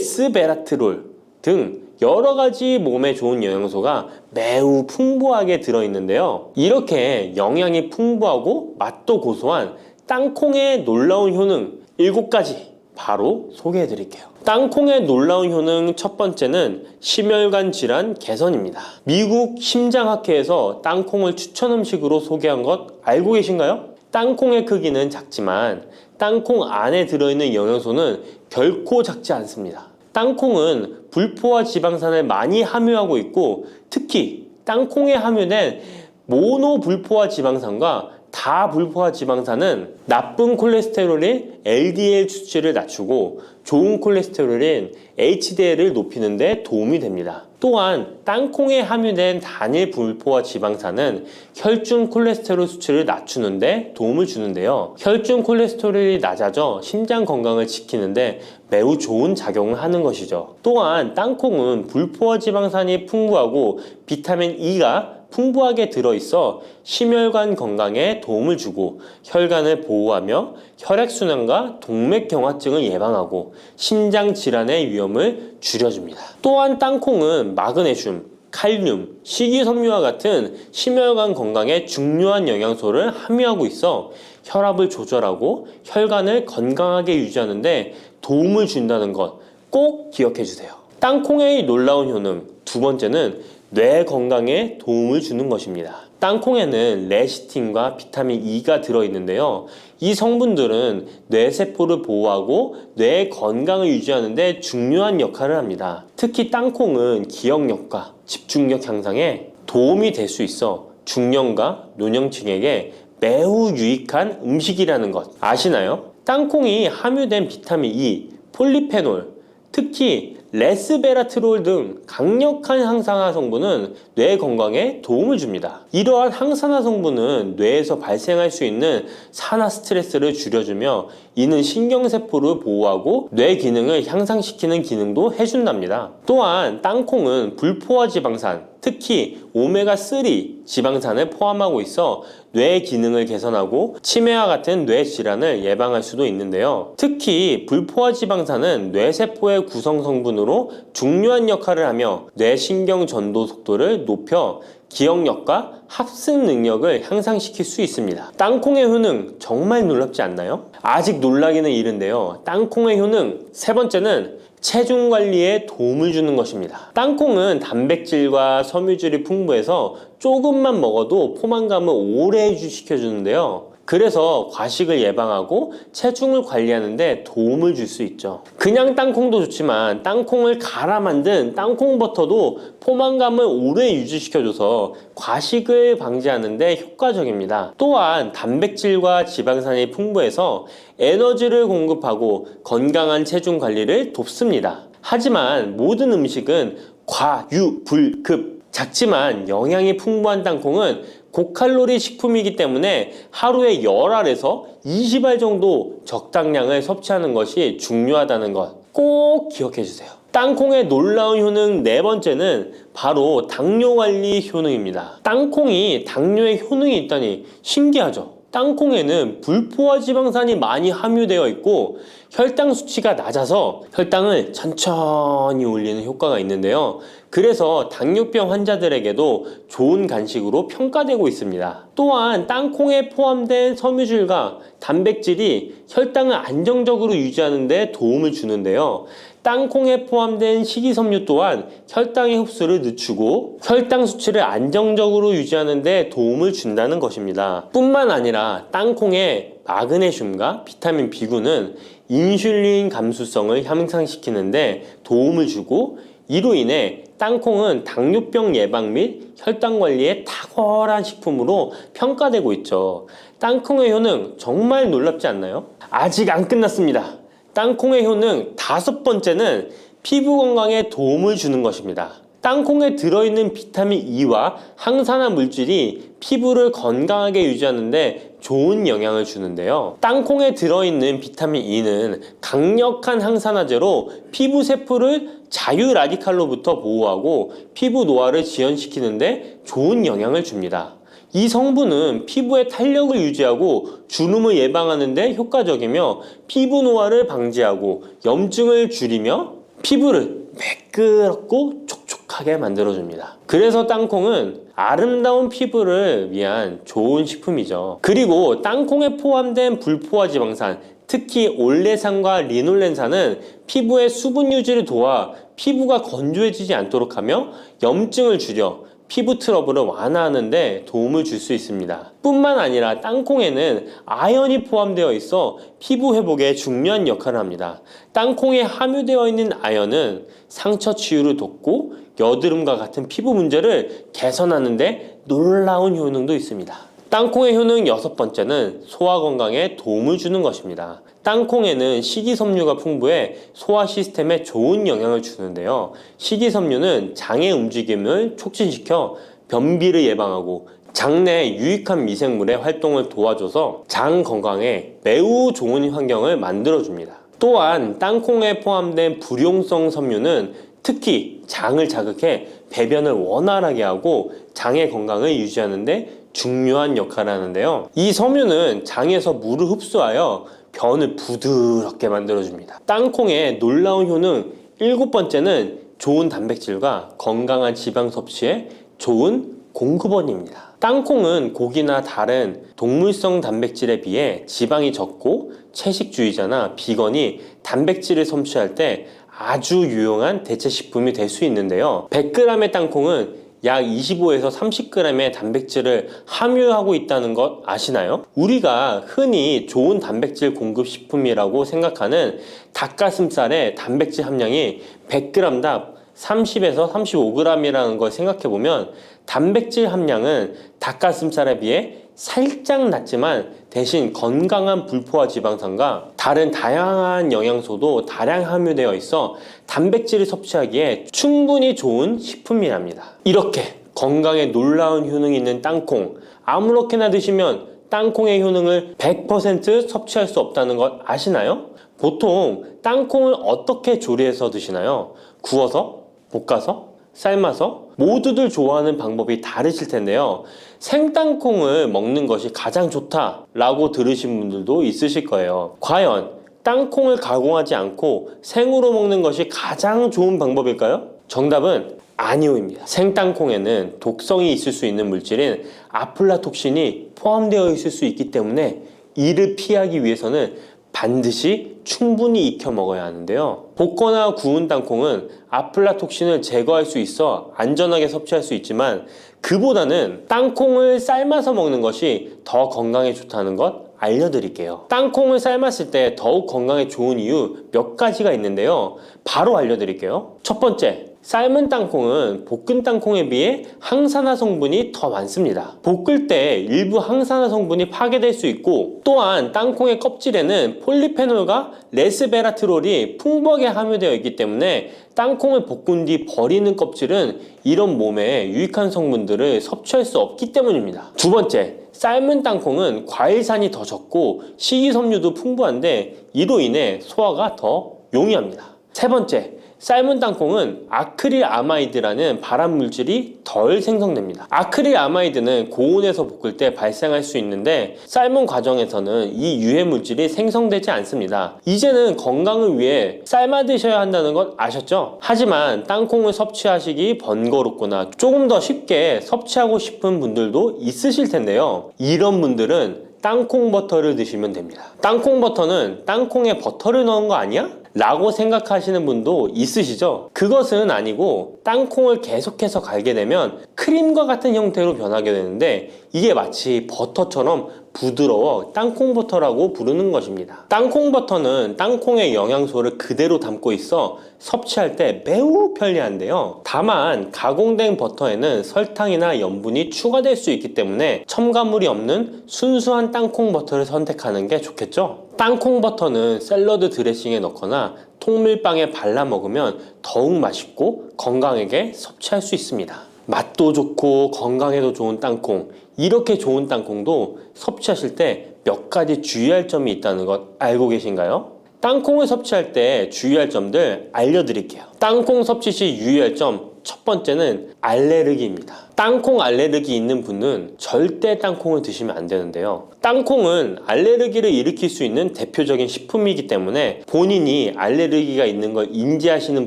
레스베라트롤 등 여러 가지 몸에 좋은 영양소가 매우 풍부하게 들어있는데요. 이렇게 영양이 풍부하고 맛도 고소한 땅콩의 놀라운 효능 7가지 바로 소개해 드릴게요. 땅콩의 놀라운 효능 첫 번째는 심혈관 질환 개선입니다. 미국 심장학회에서 땅콩을 추천 음식으로 소개한 것 알고 계신가요? 땅콩의 크기는 작지만 땅콩 안에 들어있는 영양소는 결코 작지 않습니다. 땅콩은 불포화 지방산을 많이 함유하고 있고 특히 땅콩에 함유된 모노불포화 지방산과 다불포화 지방산은 나쁜 콜레스테롤인 LDL 수치를 낮추고 좋은 콜레스테롤인 HDL을 높이는 데 도움이 됩니다. 또한 땅콩에 함유된 단일 불포화 지방산은 혈중 콜레스테롤 수치를 낮추는 데 도움을 주는데요. 혈중 콜레스테롤이 낮아져 심장 건강을 지키는데 매우 좋은 작용을 하는 것이죠. 또한 땅콩은 불포화 지방산이 풍부하고 비타민 E가 풍부하게 들어있어 심혈관 건강에 도움을 주고 혈관을 보호하며 혈액순환과 동맥경화증을 예방하고 심장 질환의 위험을 줄여줍니다. 또한 땅콩은 마그네슘, 칼륨, 식이섬유와 같은 심혈관 건강에 중요한 영양소를 함유하고 있어 혈압을 조절하고 혈관을 건강하게 유지하는 데 도움을 준다는 것 꼭 기억해 주세요. 땅콩의 놀라운 효능 두 번째는 뇌 건강에 도움을 주는 것입니다. 땅콩에는 레시틴과 비타민 E가 들어있는데요. 이 성분들은 뇌세포를 보호하고 뇌 건강을 유지하는 데 중요한 역할을 합니다. 특히 땅콩은 기억력과 집중력 향상에 도움이 될 수 있어 중년과 노년층에게 매우 유익한 음식이라는 것 아시나요? 땅콩이 함유된 비타민 E, 폴리페놀, 특히 레스베라트롤 등 강력한 항산화 성분은 뇌 건강에 도움을 줍니다. 이러한 항산화 성분은 뇌에서 발생할 수 있는 산화 스트레스를 줄여주며 이는 신경세포를 보호하고 뇌 기능을 향상시키는 기능도 해준답니다. 또한 땅콩은 불포화 지방산, 특히 오메가3 지방산을 포함하고 있어 뇌 기능을 개선하고 치매와 같은 뇌 질환을 예방할 수도 있는데요. 특히 불포화 지방산은 뇌세포의 구성 성분으로 중요한 역할을 하며 뇌신경 전도 속도를 높여 기억력과 합승 능력을 향상시킬 수 있습니다. 땅콩의 효능 정말 놀랍지 않나요? 아직 놀라기는 이른데요. 땅콩의 효능 세 번째는 체중 관리에 도움을 주는 것입니다. 땅콩은 단백질과 섬유질이 풍부해서 조금만 먹어도 포만감을 오래 유지시켜주는데요. 그래서 과식을 예방하고 체중을 관리하는 데 도움을 줄 수 있죠. 그냥 땅콩도 좋지만 땅콩을 갈아 만든 땅콩버터도 포만감을 오래 유지시켜줘서 과식을 방지하는 데 효과적입니다. 또한 단백질과 지방산이 풍부해서 에너지를 공급하고 건강한 체중 관리를 돕습니다. 하지만 모든 음식은 과유불급, 작지만 영양이 풍부한 땅콩은 고칼로리 식품이기 때문에 하루에 10알에서 20알 정도 적당량을 섭취하는 것이 중요하다는 것 꼭 기억해 주세요. 땅콩의 놀라운 효능 네 번째는 바로 당뇨 관리 효능입니다. 땅콩이 당뇨에 효능이 있다니 신기하죠? 땅콩에는 불포화 지방산이 많이 함유되어 있고 혈당 수치가 낮아서 혈당을 천천히 올리는 효과가 있는데요. 그래서 당뇨병 환자들에게도 좋은 간식으로 평가되고 있습니다. 또한 땅콩에 포함된 섬유질과 단백질이 혈당을 안정적으로 유지하는 데 도움을 주는데요. 땅콩에 포함된 식이섬유 또한 혈당의 흡수를 늦추고 혈당 수치를 안정적으로 유지하는 데 도움을 준다는 것입니다. 뿐만 아니라 땅콩의 마그네슘과 비타민 B9는 인슐린 감수성을 향상시키는 데 도움을 주고 이로 인해 땅콩은 당뇨병 예방 및 혈당 관리에 탁월한 식품으로 평가되고 있죠. 땅콩의 효능 정말 놀랍지 않나요? 아직 안 끝났습니다. 땅콩의 효능 다섯 번째는 피부 건강에 도움을 주는 것입니다. 땅콩에 들어있는 비타민 E와 항산화 물질이 피부를 건강하게 유지하는 데 좋은 영향을 주는데요. 땅콩에 들어있는 비타민 E는 강력한 항산화제로 피부 세포를 자유 라디칼로부터 보호하고 피부 노화를 지연시키는 데 좋은 영향을 줍니다. 이 성분은 피부의 탄력을 유지하고 주름을 예방하는 데 효과적이며 피부 노화를 방지하고 염증을 줄이며 피부를 매끄럽고 촉촉하게 만들어줍니다. 그래서 땅콩은 아름다운 피부를 위한 좋은 식품이죠. 그리고 땅콩에 포함된 불포화 지방산, 특히 올레산과 리놀렌산은 피부의 수분 유지를 도와 피부가 건조해지지 않도록 하며 염증을 줄여 피부 트러블을 완화하는 데 도움을 줄 수 있습니다. 뿐만 아니라 땅콩에는 아연이 포함되어 있어 피부 회복에 중요한 역할을 합니다. 땅콩에 함유되어 있는 아연은 상처 치유를 돕고 여드름과 같은 피부 문제를 개선하는 데 놀라운 효능도 있습니다. 땅콩의 효능 여섯 번째는 소화 건강에 도움을 주는 것입니다. 땅콩에는 식이섬유가 풍부해 소화 시스템에 좋은 영향을 주는데요. 식이섬유는 장의 움직임을 촉진시켜 변비를 예방하고 장내 유익한 미생물의 활동을 도와줘서 장 건강에 매우 좋은 환경을 만들어줍니다. 또한 땅콩에 포함된 불용성 섬유는 특히 장을 자극해 배변을 원활하게 하고 장의 건강을 유지하는 데 중요한 역할을 하는데요. 이 섬유는 장에서 물을 흡수하여 변을 부드럽게 만들어줍니다. 땅콩의 놀라운 효능 일곱 번째는 좋은 단백질과 건강한 지방 섭취에 좋은 공급원입니다. 땅콩은 고기나 다른 동물성 단백질에 비해 지방이 적고 채식주의자나 비건이 단백질을 섭취할 때 아주 유용한 대체 식품이 될 수 있는데요. 100g의 땅콩은 약 25에서 30g의 단백질을 함유하고 있다는 것 아시나요? 우리가 흔히 좋은 단백질 공급 식품이라고 생각하는 닭가슴살의 단백질 함량이 100g당 30에서 35g이라는 걸 생각해보면 단백질 함량은 닭가슴살에 비해 살짝 낮지만 대신 건강한 불포화 지방산과 다른 다양한 영양소도 다량 함유되어 있어 단백질을 섭취하기에 충분히 좋은 식품이랍니다. 이렇게 건강에 놀라운 효능이 있는 땅콩, 아무렇게나 드시면 땅콩의 효능을 100% 섭취할 수 없다는 것 아시나요? 보통 땅콩을 어떻게 조리해서 드시나요? 구워서? 볶아서? 삶아서? 모두들 좋아하는 방법이 다르실 텐데요. 생땅콩을 먹는 것이 가장 좋다라고 들으신 분들도 있으실 거예요. 과연 땅콩을 가공하지 않고 생으로 먹는 것이 가장 좋은 방법일까요? 정답은 아니오입니다. 생땅콩에는 독성이 있을 수 있는 물질인 아플라톡신이 포함되어 있을 수 있기 때문에 이를 피하기 위해서는 반드시 충분히 익혀 먹어야 하는데요. 볶거나 구운 땅콩은 아플라톡신을 제거할 수 있어 안전하게 섭취할 수 있지만 그보다는 땅콩을 삶아서 먹는 것이 더 건강에 좋다는 것 알려드릴게요. 땅콩을 삶았을 때 더욱 건강에 좋은 이유 몇 가지가 있는데요. 바로 알려드릴게요. 첫 번째, 삶은 땅콩은 볶은 땅콩에 비해 항산화 성분이 더 많습니다. 볶을 때 일부 항산화 성분이 파괴될 수 있고 또한 땅콩의 껍질에는 폴리페놀과 레스베라트롤이 풍부하게 함유되어 있기 때문에 땅콩을 볶은 뒤 버리는 껍질은 이런 몸에 유익한 성분들을 섭취할 수 없기 때문입니다. 두 번째, 삶은 땅콩은 과일산이 더 적고 식이섬유도 풍부한데 이로 인해 소화가 더 용이합니다. 세 번째, 삶은 땅콩은 아크릴아마이드라는 발암물질이 덜 생성됩니다. 아크릴아마이드는 고온에서 볶을 때 발생할 수 있는데 삶은 과정에서는 이 유해물질이 생성되지 않습니다. 이제는 건강을 위해 삶아 드셔야 한다는 것 아셨죠? 하지만 땅콩을 섭취하시기 번거롭거나 조금 더 쉽게 섭취하고 싶은 분들도 있으실 텐데요. 이런 분들은 땅콩 버터를 드시면 됩니다. 땅콩 버터는 땅콩에 버터를 넣은 거 아니야? 라고 생각하시는 분도 있으시죠? 그것은 아니고 땅콩을 계속해서 갈게 되면 크림과 같은 형태로 변하게 되는데 이게 마치 버터처럼 부드러워 땅콩버터라고 부르는 것입니다. 땅콩버터는 땅콩의 영양소를 그대로 담고 있어 섭취할 때 매우 편리한데요. 다만 가공된 버터에는 설탕이나 염분이 추가될 수 있기 때문에 첨가물이 없는 순수한 땅콩버터를 선택하는 게 좋겠죠? 땅콩버터는 샐러드 드레싱에 넣거나 통밀빵에 발라 먹으면 더욱 맛있고 건강하게 섭취할 수 있습니다. 맛도 좋고 건강에도 좋은 땅콩, 이렇게 좋은 땅콩도 섭취하실 때 몇 가지 주의할 점이 있다는 것 알고 계신가요? 땅콩을 섭취할 때 주의할 점들 알려드릴게요. 땅콩 섭취 시 유의할 점 첫 번째는 알레르기입니다. 땅콩 알레르기 있는 분은 절대 땅콩을 드시면 안 되는데요. 땅콩은 알레르기를 일으킬 수 있는 대표적인 식품이기 때문에 본인이 알레르기가 있는 걸 인지하시는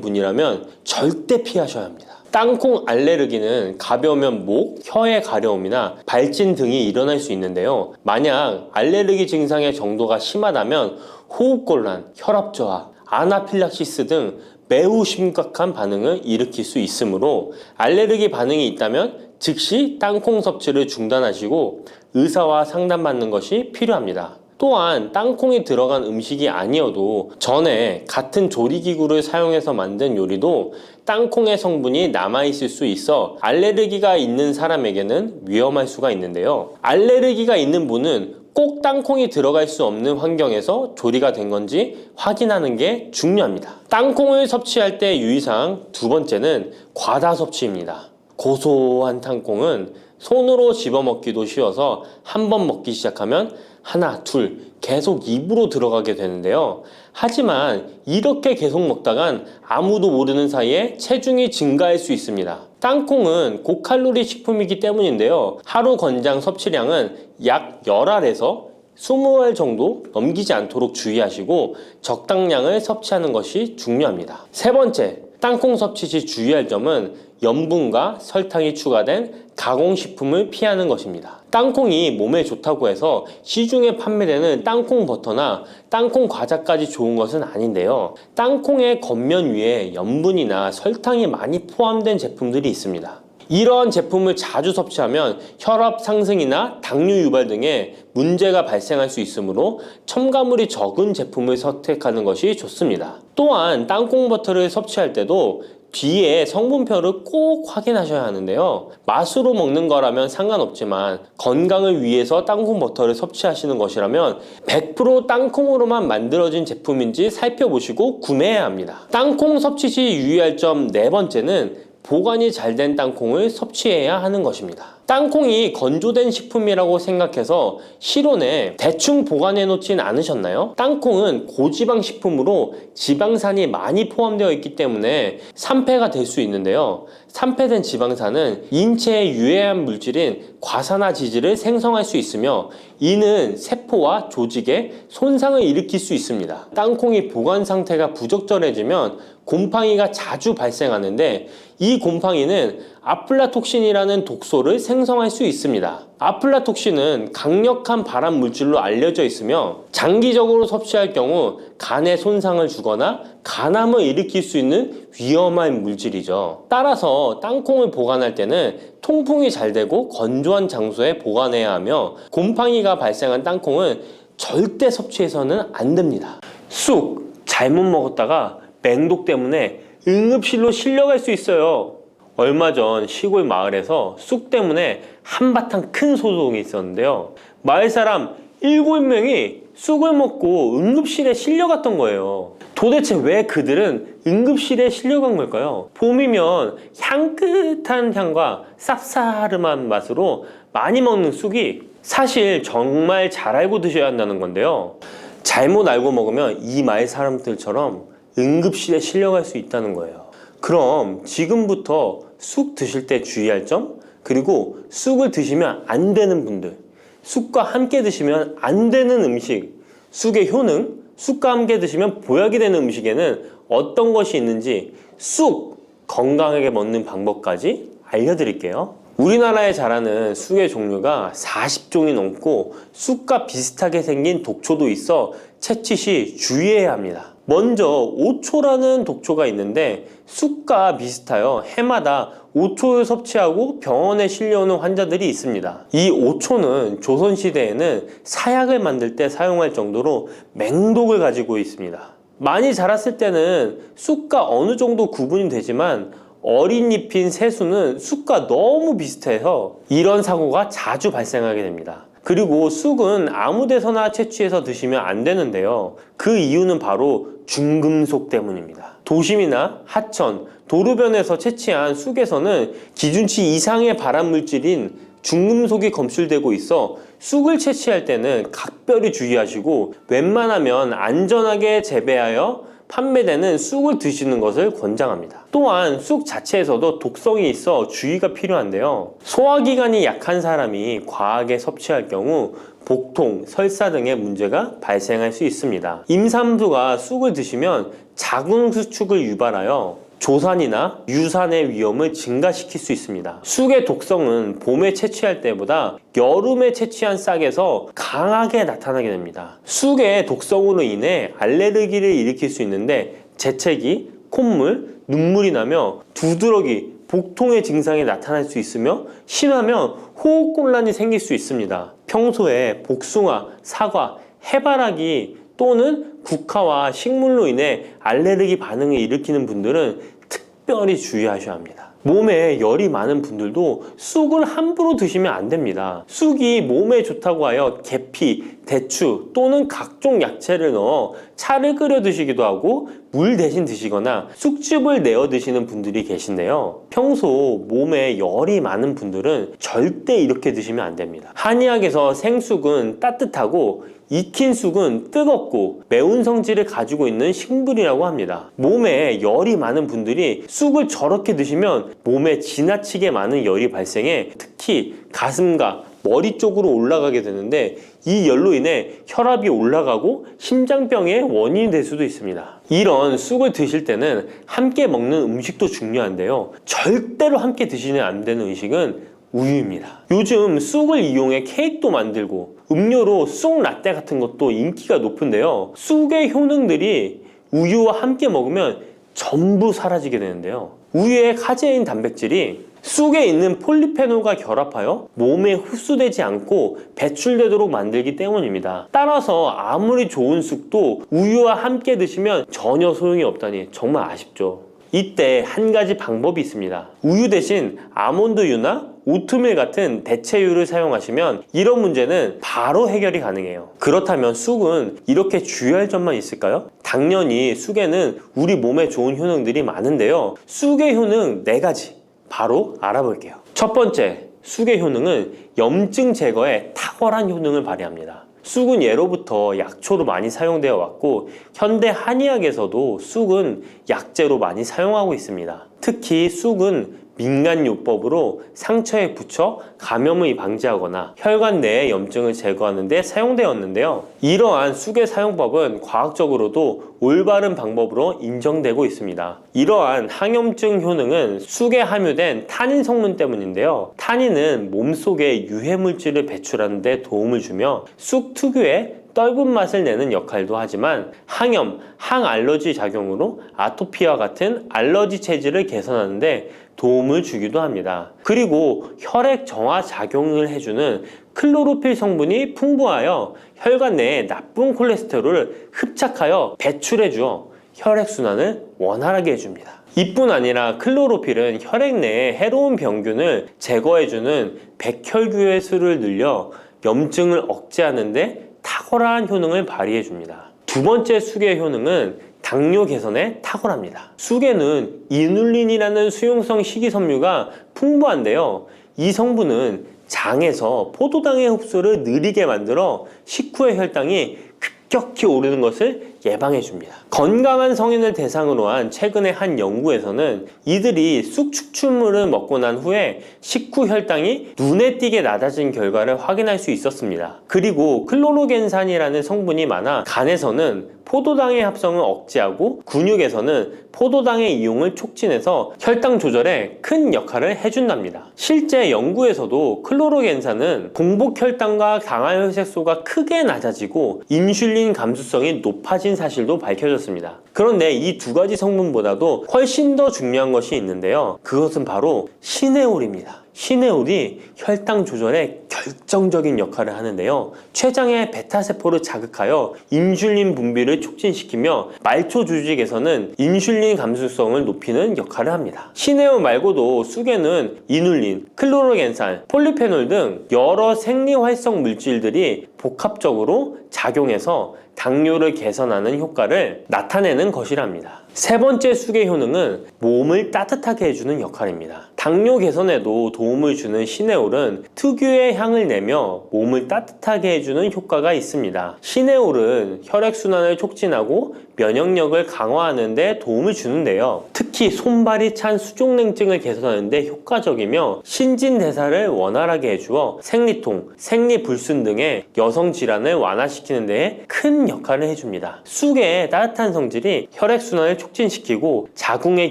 분이라면 절대 피하셔야 합니다. 땅콩 알레르기는 가벼우면 목, 혀의 가려움이나 발진 등이 일어날 수 있는데요. 만약 알레르기 증상의 정도가 심하다면 호흡곤란, 혈압저하, 아나필락시스 등 매우 심각한 반응을 일으킬 수 있으므로 알레르기 반응이 있다면 즉시 땅콩 섭취를 중단하시고 의사와 상담받는 것이 필요합니다. 또한 땅콩이 들어간 음식이 아니어도 전에 같은 조리기구를 사용해서 만든 요리도 땅콩의 성분이 남아있을 수 있어 알레르기가 있는 사람에게는 위험할 수가 있는데요. 알레르기가 있는 분은 꼭 땅콩이 들어갈 수 없는 환경에서 조리가 된 건지 확인하는 게 중요합니다. 땅콩을 섭취할 때 유의사항 두 번째는 과다 섭취입니다. 고소한 땅콩은 손으로 집어먹기도 쉬워서 한 번 먹기 시작하면 하나, 둘 계속 입으로 들어가게 되는데요. 하지만 이렇게 계속 먹다간 아무도 모르는 사이에 체중이 증가할 수 있습니다. 땅콩은 고칼로리 식품이기 때문인데요. 하루 권장 섭취량은 약 10알에서 20알 정도 넘기지 않도록 주의하시고 적당량을 섭취하는 것이 중요합니다. 세 번째, 땅콩 섭취 시 주의할 점은 염분과 설탕이 추가된 가공식품을 피하는 것입니다. 땅콩이 몸에 좋다고 해서 시중에 판매되는 땅콩 버터나 땅콩 과자까지 좋은 것은 아닌데요. 땅콩의 겉면 위에 염분이나 설탕이 많이 포함된 제품들이 있습니다. 이러한 제품을 자주 섭취하면 혈압 상승이나 당뇨 유발 등의 문제가 발생할 수 있으므로 첨가물이 적은 제품을 선택하는 것이 좋습니다. 또한 땅콩 버터를 섭취할 때도 뒤에 성분표를 꼭 확인하셔야 하는데요. 맛으로 먹는 거라면 상관없지만 건강을 위해서 땅콩 버터를 섭취하시는 것이라면 100% 땅콩으로만 만들어진 제품인지 살펴보시고 구매해야 합니다. 땅콩 섭취 시 유의할 점 네 번째는 보관이 잘 된 땅콩을 섭취해야 하는 것입니다. 땅콩이 건조된 식품이라고 생각해서 실온에 대충 보관해 놓진 않으셨나요? 땅콩은 고지방 식품으로 지방산이 많이 포함되어 있기 때문에 산패가 될 수 있는데요. 산패된 지방산은 인체에 유해한 물질인 과산화지질을 생성할 수 있으며 이는 세포와 조직에 손상을 일으킬 수 있습니다. 땅콩이 보관 상태가 부적절해지면 곰팡이가 자주 발생하는데 이 곰팡이는 아플라톡신이라는 독소를 생성할 수 있습니다. 아플라톡신은 강력한 발암 물질로 알려져 있으며 장기적으로 섭취할 경우 간에 손상을 주거나 간암을 일으킬 수 있는 위험한 물질이죠. 따라서 땅콩을 보관할 때는 통풍이 잘 되고 건조한 장소에 보관해야 하며 곰팡이가 발생한 땅콩은 절대 섭취해서는 안 됩니다. 쑥 잘못 먹었다가 맹독 때문에 응급실로 실려갈 수 있어요. 얼마 전 시골 마을에서 쑥 때문에 한바탕 큰 소동이 있었는데요. 마을 사람 7명이 쑥을 먹고 응급실에 실려갔던 거예요. 도대체 왜 그들은 응급실에 실려간 걸까요? 봄이면 향긋한 향과 쌉싸름한 맛으로 많이 먹는 쑥이 사실 정말 잘 알고 드셔야 한다는 건데요. 잘못 알고 먹으면 이 마을 사람들처럼 응급실에 실려갈 수 있다는 거예요. 그럼 지금부터 쑥 드실 때 주의할 점, 그리고 쑥을 드시면 안 되는 분들, 쑥과 함께 드시면 안 되는 음식, 쑥의 효능, 쑥과 함께 드시면 보약이 되는 음식에는 어떤 것이 있는지 쑥 건강하게 먹는 방법까지 알려드릴게요. 우리나라에 자라는 쑥의 종류가 40종이 넘고 쑥과 비슷하게 생긴 독초도 있어 채취 시 주의해야 합니다. 먼저 오초라는 독초가 있는데 쑥과 비슷하여 해마다 오초를 섭취하고 병원에 실려오는 환자들이 있습니다. 이 오초는 조선시대에는 사약을 만들 때 사용할 정도로 맹독을 가지고 있습니다. 많이 자랐을 때는 쑥과 어느 정도 구분이 되지만 어린 잎인 새수는 쑥과 너무 비슷해서 이런 사고가 자주 발생하게 됩니다. 그리고 쑥은 아무 데서나 채취해서 드시면 안 되는데요. 그 이유는 바로 중금속 때문입니다. 도심이나 하천, 도로변에서 채취한 쑥에서는 기준치 이상의 발암물질인 중금속이 검출되고 있어 쑥을 채취할 때는 각별히 주의하시고 웬만하면 안전하게 재배하여 판매되는 쑥을 드시는 것을 권장합니다. 또한 쑥 자체에서도 독성이 있어 주의가 필요한데요. 소화기관이 약한 사람이 과하게 섭취할 경우 복통, 설사 등의 문제가 발생할 수 있습니다. 임산부가 쑥을 드시면 자궁수축을 유발하여 조산이나 유산의 위험을 증가시킬 수 있습니다. 쑥의 독성은 봄에 채취할 때보다 여름에 채취한 싹에서 강하게 나타나게 됩니다. 쑥의 독성으로 인해 알레르기를 일으킬 수 있는데 재채기, 콧물, 눈물이 나며 두드러기, 복통의 증상이 나타날 수 있으며 심하면 호흡곤란이 생길 수 있습니다. 평소에 복숭아, 사과, 해바라기 또는 국화와 식물로 인해 알레르기 반응을 일으키는 분들은 특별히 주의하셔야 합니다. 몸에 열이 많은 분들도 쑥을 함부로 드시면 안 됩니다. 쑥이 몸에 좋다고 하여 계피, 대추 또는 각종 야채를 넣어 차를 끓여 드시기도 하고 물 대신 드시거나 쑥즙을 내어 드시는 분들이 계신데요. 평소 몸에 열이 많은 분들은 절대 이렇게 드시면 안 됩니다. 한의학에서 생쑥은 따뜻하고 익힌 쑥은 뜨겁고 매운 성질을 가지고 있는 식물이라고 합니다. 몸에 열이 많은 분들이 쑥을 저렇게 드시면 몸에 지나치게 많은 열이 발생해 특히 가슴과 머리 쪽으로 올라가게 되는데 이 열로 인해 혈압이 올라가고 심장병의 원인이 될 수도 있습니다. 이런 쑥을 드실 때는 함께 먹는 음식도 중요한데요. 절대로 함께 드시면 안 되는 음식은 우유입니다. 요즘 쑥을 이용해 케이크도 만들고 음료로 쑥 라떼 같은 것도 인기가 높은데요. 쑥의 효능들이 우유와 함께 먹으면 전부 사라지게 되는데요. 우유의 카제인 단백질이 쑥에 있는 폴리페놀과 결합하여 몸에 흡수되지 않고 배출되도록 만들기 때문입니다. 따라서 아무리 좋은 쑥도 우유와 함께 드시면 전혀 소용이 없다니 정말 아쉽죠. 이때 한 가지 방법이 있습니다. 우유 대신 아몬드유나 오트밀 같은 대체유를 사용하시면 이런 문제는 바로 해결이 가능해요. 그렇다면 쑥은 이렇게 주의할 점만 있을까요? 당연히 쑥에는 우리 몸에 좋은 효능들이 많은데요. 쑥의 효능 4가지 바로 알아볼게요. 첫 번째, 쑥의 효능은 염증 제거에 탁월한 효능을 발휘합니다. 쑥은 예로부터 약초로 많이 사용되어 왔고 현대 한의학에서도 쑥은 약재로 많이 사용하고 있습니다. 특히 쑥은 민간요법으로 상처에 붙여 감염을 방지하거나 혈관 내의 염증을 제거하는 데 사용되었는데요. 이러한 쑥의 사용법은 과학적으로도 올바른 방법으로 인정되고 있습니다. 이러한 항염증 효능은 쑥에 함유된 타닌 성분 때문인데요. 타닌은 몸속에 유해물질을 배출하는 데 도움을 주며 쑥 특유의 떫은 맛을 내는 역할도 하지만 항염, 항알러지 작용으로 아토피와 같은 알러지 체질을 개선하는 데 도움을 주기도 합니다. 그리고 혈액 정화 작용을 해주는 클로로필 성분이 풍부하여 혈관 내에 나쁜 콜레스테롤을 흡착하여 배출해주어 혈액순환을 원활하게 해줍니다. 이뿐 아니라 클로로필은 혈액 내에 해로운 병균을 제거해주는 백혈구의 수를 늘려 염증을 억제하는 데 탁월한 효능을 발휘해 줍니다. 두 번째 쑥의 효능은 당뇨 개선에 탁월합니다. 쑥에는 이눌린이라는 수용성 식이섬유가 풍부한데요. 이 성분은 장에서 포도당의 흡수를 느리게 만들어 식후의 혈당이 급격히 오르는 것을 예방해 줍니다. 건강한 성인을 대상으로 한 최근의 한 연구에서는 이들이 쑥 추출물을 먹고 난 후에 식후 혈당이 눈에 띄게 낮아진 결과를 확인할 수 있었습니다. 그리고 클로로겐산이라는 성분이 많아 간에서는 포도당의 합성을 억제하고 근육에서는 포도당의 이용을 촉진해서 혈당 조절에 큰 역할을 해준답니다. 실제 연구에서도 클로로겐산은 공복 혈당과 당화혈색소가 크게 낮아지고 인슐린 감수성이 높아진 사실도 밝혀졌습니다. 그런데 이 2가지 성분보다도 훨씬 더 중요한 것이 있는데요. 그것은 바로 시네올입니다. 시네올이 혈당 조절에 결정적인 역할을 하는데요. 췌장의 베타세포를 자극하여 인슐린 분비를 촉진시키며 말초 조직에서는 인슐린 감수성을 높이는 역할을 합니다. 시네올 말고도 쑥에는 이눌린, 클로로겐산, 폴리페놀 등 여러 생리활성 물질들이 복합적으로 작용해서 당뇨를 개선하는 효과를 나타내는 것이랍니다. 세 번째 쑥의 효능은 몸을 따뜻하게 해주는 역할입니다. 당뇨 개선에도 도움을 주는 시네올은 특유의 향을 내며 몸을 따뜻하게 해주는 효과가 있습니다. 시네올은 혈액순환을 촉진하고 면역력을 강화하는 데 도움을 주는데요. 특히 손발이 찬 수족냉증을 개선하는 데 효과적이며 신진대사를 원활하게 해주어 생리통, 생리불순 등의 여성 질환을 완화시키는 데 큰 역할을 해줍니다. 쑥의 따뜻한 성질이 혈액순환을 촉진시키고 자궁의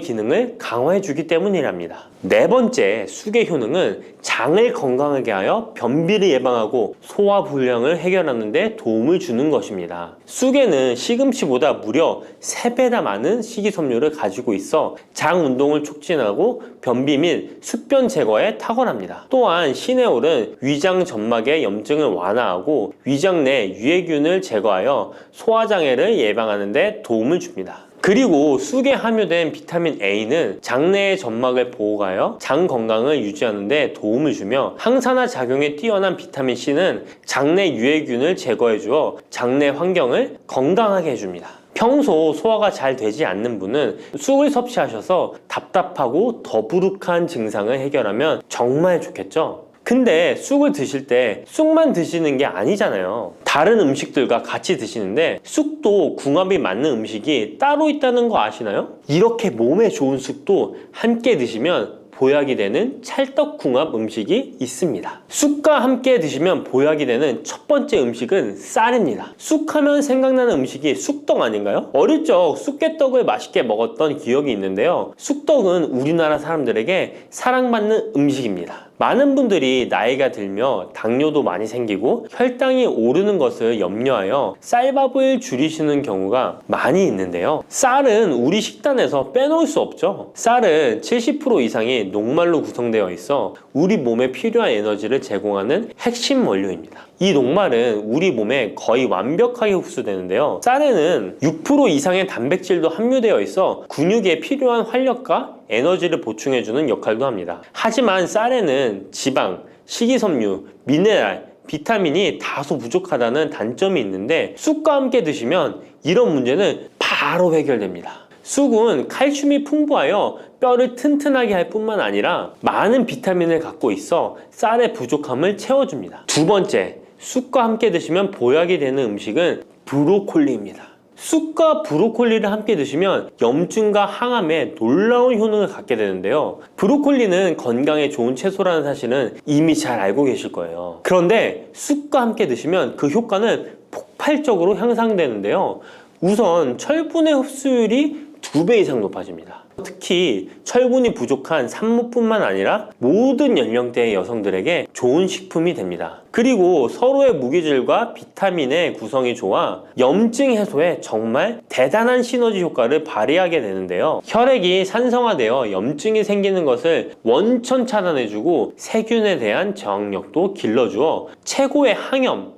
기능을 강화해주기 때문이랍니다. 네 번째 쑥의 효능은 장을 건강하게 하여 변비를 예방하고 소화불량을 해결하는 데 도움을 주는 것입니다. 쑥에는 시금치보다 무려 3배나 많은 식이섬유를 가지고 있어 장 운동을 촉진하고 변비 및 숙변 제거에 탁월합니다. 또한 시네올은 위장 점막의 염증을 완화하고 위장 내 유해균을 제거하여 소화장애를 예방하는 데 도움을 줍니다. 그리고 쑥에 함유된 비타민 A는 장내의 점막을 보호하여 장 건강을 유지하는 데 도움을 주며 항산화 작용에 뛰어난 비타민 C는 장내 유해균을 제거해 주어 장내 환경을 건강하게 해줍니다. 평소 소화가 잘 되지 않는 분은 쑥을 섭취하셔서 답답하고 더부룩한 증상을 해결하면 정말 좋겠죠? 근데 쑥을 드실 때 쑥만 드시는 게 아니잖아요. 다른 음식들과 같이 드시는데 쑥도 궁합이 맞는 음식이 따로 있다는 거 아시나요? 이렇게 몸에 좋은 쑥도 함께 드시면 보약이 되는 찰떡궁합 음식이 있습니다. 쑥과 함께 드시면 보약이 되는 첫 번째 음식은 쌀입니다. 쑥하면 생각나는 음식이 쑥떡 아닌가요? 어릴 적 쑥개떡을 맛있게 먹었던 기억이 있는데요. 쑥떡은 우리나라 사람들에게 사랑받는 음식입니다. 많은 분들이 나이가 들며 당뇨도 많이 생기고 혈당이 오르는 것을 염려하여 쌀밥을 줄이시는 경우가 많이 있는데요. 쌀은 우리 식단에서 빼놓을 수 없죠. 쌀은 70% 이상이 녹말로 구성되어 있어 우리 몸에 필요한 에너지를 제공하는 핵심 원료입니다. 이 녹말은 우리 몸에 거의 완벽하게 흡수되는데요. 쌀에는 6% 이상의 단백질도 함유되어 있어 근육에 필요한 활력과 에너지를 보충해주는 역할도 합니다. 하지만 쌀에는 지방, 식이섬유, 미네랄, 비타민이 다소 부족하다는 단점이 있는데 쑥과 함께 드시면 이런 문제는 바로 해결됩니다. 쑥은 칼슘이 풍부하여 뼈를 튼튼하게 할 뿐만 아니라 많은 비타민을 갖고 있어 쌀의 부족함을 채워줍니다. 두 번째, 쑥과 함께 드시면 보약이 되는 음식은 브로콜리입니다. 쑥과 브로콜리를 함께 드시면 염증과 항암에 놀라운 효능을 갖게 되는데요. 브로콜리는 건강에 좋은 채소라는 사실은 이미 잘 알고 계실 거예요. 그런데 쑥과 함께 드시면 그 효과는 폭발적으로 향상되는데요. 우선 철분의 흡수율이 2배 이상 높아집니다. 특히 철분이 부족한 산모뿐만 아니라 모든 연령대의 여성들에게 좋은 식품이 됩니다. 그리고 서로의 무기질과 비타민의 구성이 좋아 염증 해소에 정말 대단한 시너지 효과를 발휘하게 되는데요. 혈액이 산성화되어 염증이 생기는 것을 원천 차단해주고 세균에 대한 저항력도 길러주어 최고의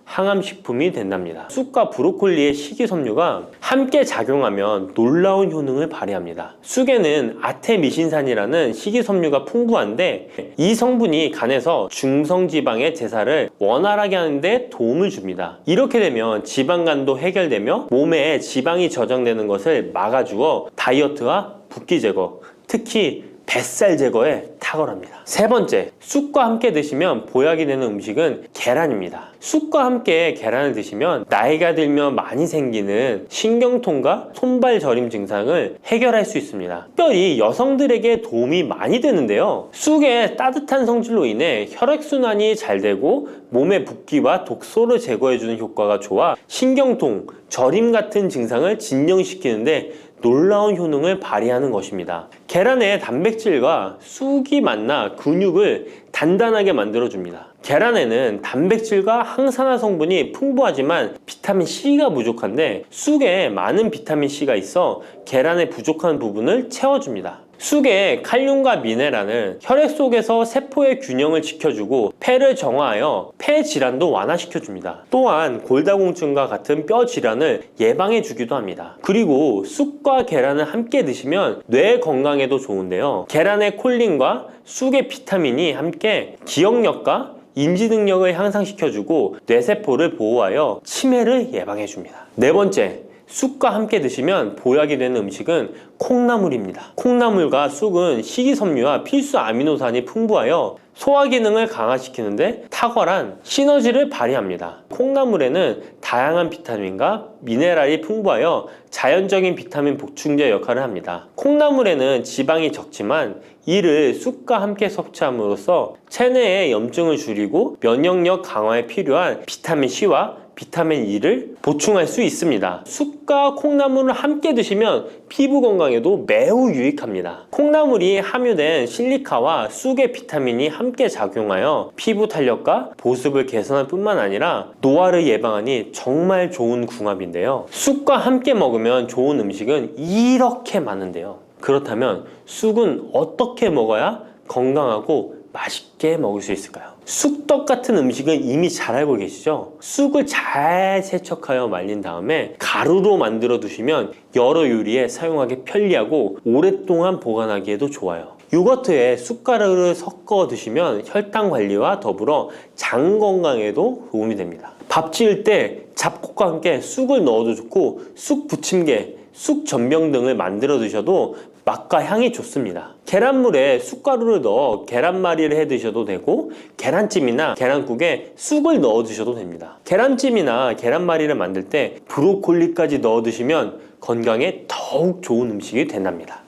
항암식품이 된답니다. 쑥과 브로콜리의 식이섬유가 함께 작용하면 놀라운 효능을 발휘합니다. 쑥에는 아테미신산이라는 식이섬유가 풍부한데 이 성분이 간에서 중성지방의 제사를 원활하게 하는데 도움을 줍니다. 이렇게 되면 지방간도 해결되며 몸에 지방이 저장되는 것을 막아주어 다이어트와 붓기 제거, 특히 뱃살 제거에 탁월합니다. 세 번째, 쑥과 함께 드시면 보약이 되는 음식은 계란입니다. 쑥과 함께 계란을 드시면 나이가 들면 많이 생기는 신경통과 손발 저림 증상을 해결할 수 있습니다. 특별히 여성들에게 도움이 많이 되는데요. 쑥의 따뜻한 성질로 인해 혈액순환이 잘 되고 몸의 붓기와 독소를 제거해주는 효과가 좋아 신경통, 저림 같은 증상을 진정시키는데 놀라운 효능을 발휘하는 것입니다. 계란의 단백질과 쑥이 만나 근육을 단단하게 만들어줍니다. 계란에는 단백질과 항산화 성분이 풍부하지만 비타민 C가 부족한데 쑥에 많은 비타민 C가 있어 계란의 부족한 부분을 채워줍니다. 쑥의 칼륨과 미네랄은 혈액 속에서 세포의 균형을 지켜주고 폐를 정화하여 폐 질환도 완화시켜줍니다. 또한 골다공증과 같은 뼈 질환을 예방해주기도 합니다. 그리고 쑥과 계란을 함께 드시면 뇌 건강에도 좋은데요. 계란의 콜린과 쑥의 비타민이 함께 기억력과 인지 능력을 향상시켜주고 뇌세포를 보호하여 치매를 예방해줍니다. 네 번째, 쑥과 함께 드시면 보약이 되는 음식은 콩나물입니다. 콩나물과 쑥은 식이섬유와 필수 아미노산이 풍부하여 소화 기능을 강화시키는데 탁월한 시너지를 발휘합니다. 콩나물에는 다양한 비타민과 미네랄이 풍부하여 자연적인 비타민 보충제 역할을 합니다. 콩나물에는 지방이 적지만 이를 쑥과 함께 섭취함으로써 체내의 염증을 줄이고 면역력 강화에 필요한 비타민 C와 비타민 E를 보충할 수 있습니다. 쑥과 콩나물을 함께 드시면 피부 건강에도 매우 유익합니다. 콩나물이 함유된 실리카와 쑥의 비타민이 함께 작용하여 피부 탄력과 보습을 개선할 뿐만 아니라 노화를 예방하니 정말 좋은 궁합인데요. 쑥과 함께 먹으면 좋은 음식은 이렇게 많은데요. 그렇다면 쑥은 어떻게 먹어야 건강하고 맛있게 먹을 수 있을까요? 쑥떡 같은 음식은 이미 잘 알고 계시죠? 쑥을 잘 세척하여 말린 다음에 가루로 만들어 두시면 여러 요리에 사용하기 편리하고 오랫동안 보관하기에도 좋아요. 요거트에 쑥가루를 섞어 드시면 혈당 관리와 더불어 장 건강에도 도움이 됩니다. 밥 지을 때 잡곡과 함께 쑥을 넣어도 좋고 쑥 부침개, 쑥 전병 등을 만들어 드셔도 맛과 향이 좋습니다. 계란물에 쑥가루를 넣어 계란말이를 해 드셔도 되고 계란찜이나 계란국에 쑥을 넣어 드셔도 됩니다. 계란찜이나 계란말이를 만들 때 브로콜리까지 넣어 드시면 건강에 더욱 좋은 음식이 된답니다.